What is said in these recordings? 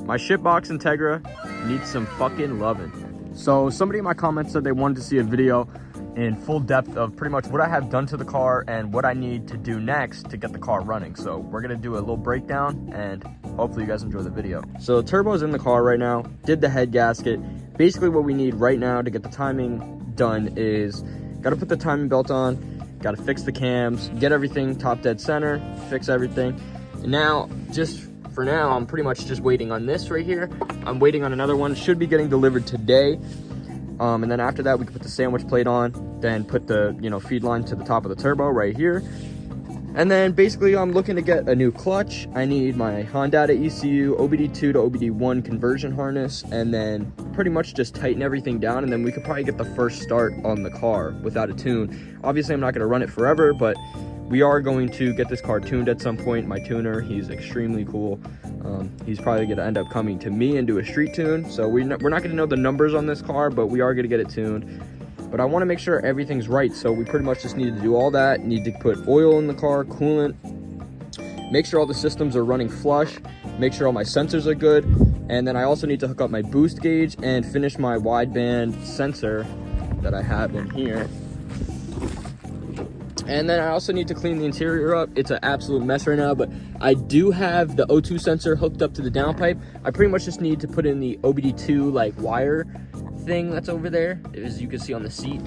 My shitbox Integra needs some fucking loving. So somebody in my comments said they wanted to see a video in full depth of pretty much what I have done to the car and what I need to do next to get the car running. So we're gonna do a little breakdown and hopefully you guys enjoy the video. So the turbo's in the car right now, did the head gasket. Basically what we need right now to get the timing done is gotta put the timing belt on, gotta fix the cams, get everything top dead center, fix everything. And now, just for now, I'm pretty much just waiting on this right here. I'm waiting on another one, should be getting delivered today. And then after that, we can put the sandwich plate on, then put the, feed line to the top of the turbo right here. And then basically I'm looking to get a new clutch. I need my Honda ECU, OBD2 to OBD1 conversion harness, and then pretty much just tighten everything down. And then we could probably get the first start on the car without a tune. Obviously I'm not gonna run it forever, but we are going to get this car tuned at some point. My tuner, he's extremely cool. He's probably gonna end up coming to me and do a street tune. So we're not gonna know the numbers on this car, but we are gonna get it tuned. But I wanna make sure everything's right. So we pretty much just need to do all that. Need to put oil in the car, coolant, make sure all the systems are running flush, make sure all my sensors are good. And then I also need to hook up my boost gauge and finish my wideband sensor that I have in here. And then I also need to clean the interior up. It's an absolute mess right now, but I do have the O2 sensor hooked up to the downpipe. I pretty much just need to put in the OBD2 wire thing that's over there, as you can see on the seat.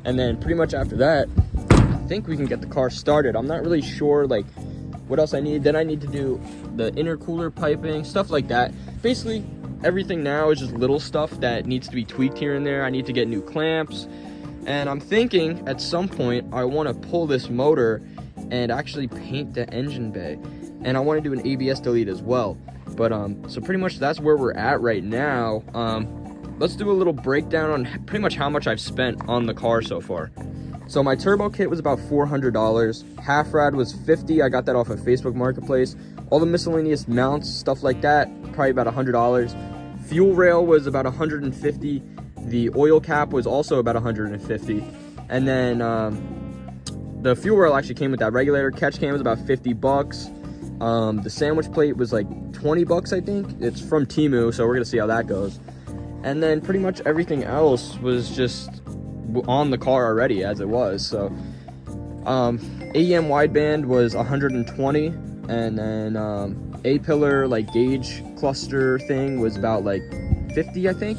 And then pretty much after that, I think we can get the car started. I'm not really sure what else I need. Then I need to do the intercooler piping, stuff like that. Basically, everything now is just little stuff that needs to be tweaked here and there. I need to get new clamps. And I'm thinking at some point I want to pull this motor and actually paint the engine bay. And I want to do an ABS delete as well. But so pretty much that's where we're at right now. Let's do a little breakdown on pretty much how much I've spent on the car so far. So my turbo kit was about $400. Half rad was $50. I got that off of Facebook Marketplace. All the miscellaneous mounts, stuff like that, probably about $100. Fuel rail was about $150. The oil cap was also about $150. And then the fuel rail actually came with that regulator. Catch can was about $50. The sandwich plate was like $20, I think. It's from Temu, so we're gonna see how that goes. And then pretty much everything else was just on the car already as it was. So AEM wideband was 120, and then A-pillar gauge cluster thing was about 50, I think.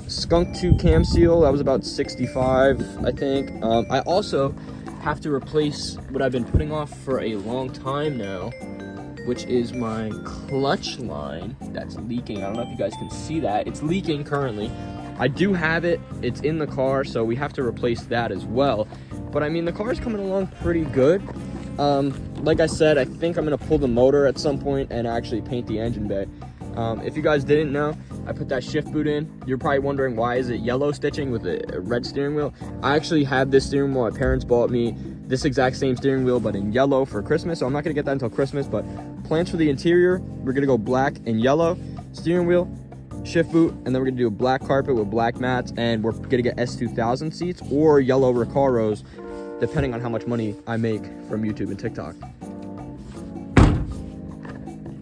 Skunk 2 cam seal, that was about 65, I think. I also have to replace what I've been putting off for a long time now, which is my clutch line that's leaking. I don't know if you guys can see that. It's leaking currently. I do have it. It's in the car, so we have to replace that as well. But I mean, the car's coming along pretty good. Like I said, I think I'm gonna pull the motor at some point and actually paint the engine bay. If you guys didn't know, I put that shift boot in. You're probably wondering why is it yellow stitching with a red steering wheel. I actually have this steering wheel. My parents bought me this exact same steering wheel, but in yellow for Christmas. So I'm not gonna get that until Christmas, but plans for the interior, we're gonna go black and yellow steering wheel, shift boot, and then we're gonna do a black carpet with black mats, and we're gonna get S2000 seats or yellow Recaros, depending on how much money I make from YouTube and TikTok.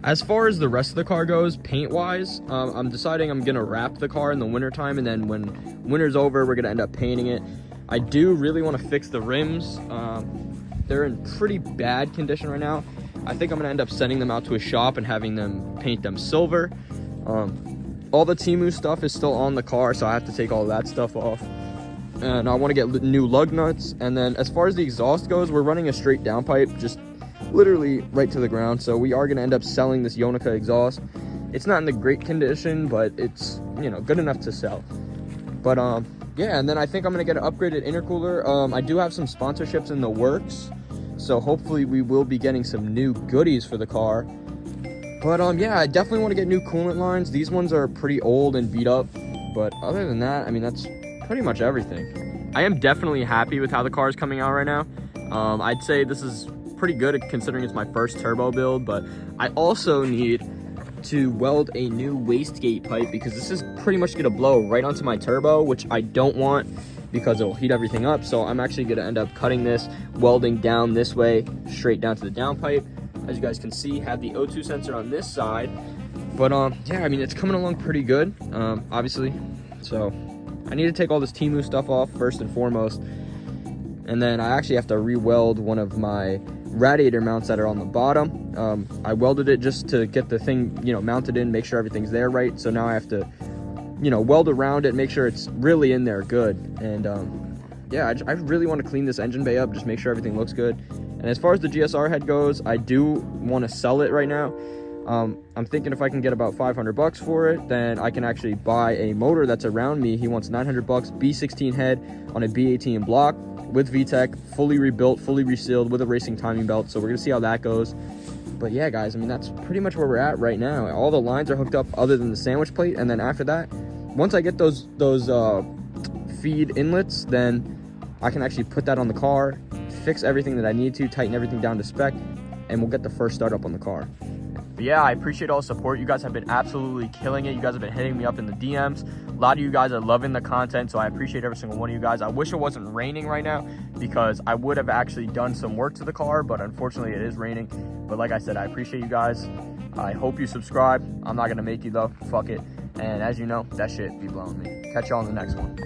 As far as the rest of the car goes, paint-wise, I'm deciding I'm gonna wrap the car in the wintertime, and then when winter's over, we're gonna end up painting it. I do really wanna fix the rims. They're in pretty bad condition right now. I think I'm gonna end up sending them out to a shop and having them paint them silver. All the Temu stuff is still on the car, so I have to take all that stuff off. And I wanna get new lug nuts. And then as far as the exhaust goes, we're running a straight downpipe, just literally right to the ground. So we are gonna end up selling this Yonica exhaust. It's not in the great condition, but it's, good enough to sell. But yeah, and then I think I'm gonna get an upgraded intercooler. I do have some sponsorships in the works, so hopefully we will be getting some new goodies for the car. But yeah, I definitely want to get new coolant lines. These ones are pretty old and beat up, but other than that, I mean, that's pretty much everything. I am definitely happy with how the car is coming out right now. I'd say this is pretty good considering it's my first turbo build, but I also need to weld a new wastegate pipe because this is pretty much gonna blow right onto my turbo, which I don't want because it'll heat everything up. So I'm actually gonna end up cutting this, welding down this way, straight down to the downpipe. As you guys can see, have the O2 sensor on this side, But yeah, I mean, it's coming along pretty good, obviously. So I need to take all this Temu stuff off first and foremost, and then I actually have to re-weld one of my radiator mounts that are on the bottom. I welded it just to get the thing, you know, mounted in, make sure everything's there right. So now I have to, you know, weld around it, make sure it's really in there good. And yeah, I really want to clean this engine bay up, just make sure everything looks good. And as far as the GSR head goes, I do want to sell it right now. I'm thinking if I can get about 500 bucks for it, then I can actually buy a motor that's around me. He wants 900 bucks, B16 head on a B18 block with VTEC, fully rebuilt, fully resealed with a racing timing belt. So we're gonna see how that goes. But yeah, guys, I mean, that's pretty much where we're at right now. All the lines are hooked up other than the sandwich plate. And then after that, once I get those feed inlets, then I can actually put that on the car, fix everything that I need to, tighten everything down to spec, and we'll get the first startup on the car. But yeah, I appreciate all the support. You guys have been absolutely killing it. You guys have been hitting me up in the DMs. A lot of you guys are loving the content, so I appreciate every single one of you guys. I wish it wasn't raining right now because I would have actually done some work to the car, but unfortunately it is raining. But like I said, I appreciate you guys. I hope you subscribe. I'm not gonna make you though, fuck it. And as you know, that shit be blowing me. Catch y'all on the next one.